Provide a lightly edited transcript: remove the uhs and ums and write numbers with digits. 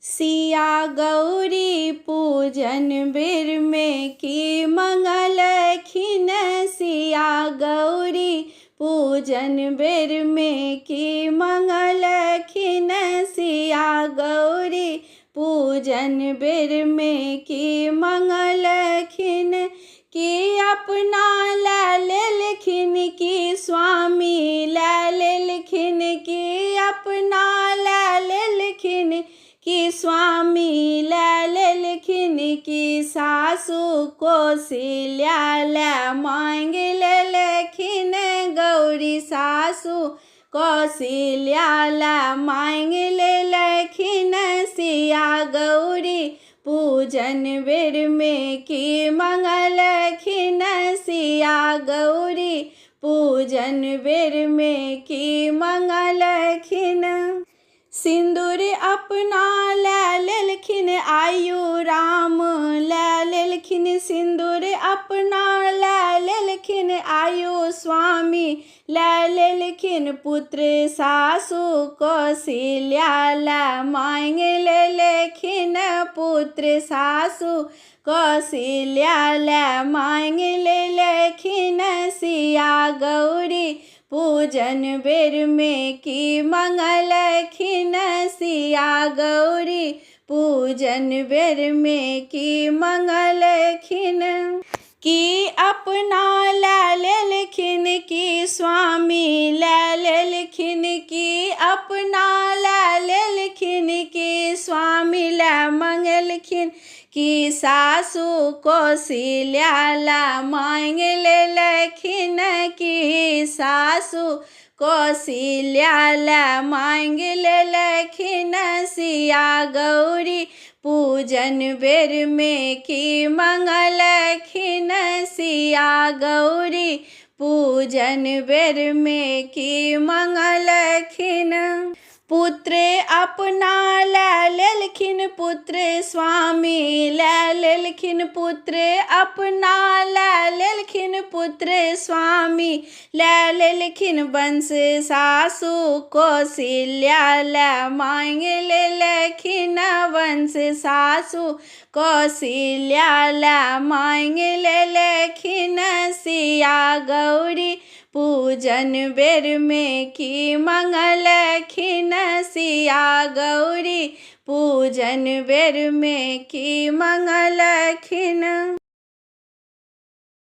सिया गौरी पूजन बेर में की मंगलखिन। सिया गौरी पूजन बेर में की मंगलखिन। सिया गौरी पूजन बेर में की मंगलखिन। की अपना लेलखिन की स्वामी लेलखिन। की अपना लेलखिन की स्वामी लेलखिन। की सासु कौशल्या मांग लेलखिन। गौरी सासु कौशल्या मांग लेलखिन। सिया गौरी पूजन बेर में की मंगलखिन। सिया गौरी पूजन बेर में की मंगलखिन। सिंदूर अपना लेलखिन आयु राम लेलखिन। सिंदूर अपना लेलखिन आयु स्वामी लेलखिन। पुत्र सासु कौशल्या मांग लेलखिन। पुत्र सासु कौशल्या मांग लेलखिन। सिया गौरी पूजन बेर में की मंगलखिन। सिया गौरी पूजन बेर में की मंगलखिन। की अपना लेलखिन की स्वामी लेलखिन। की अपना लेलखिन की स्वामी मंगलखिन। की सासु कौशल्या मांग लेलखिन। की सासु कौशल्या मांग लेलखिन। सिया गौरी पूजन बेर में की मंगलखिन। सिया गौरी पूजन बेर में की मंगलखिन। पुत्र अपना लेलखिन पुत्र स्वामी लेलखिन। पुत्र अपना लेलखिन पुत्र स्वामी लेलखिन। वंश सासु कौशल्या मांग लेलखिन। वंश सासु कौशल्या मांग लेलखिन। सिया गौरी पूजन बेर में की मंगलखिन। सिया गौरी पूजन बेर में की मंगलखिन।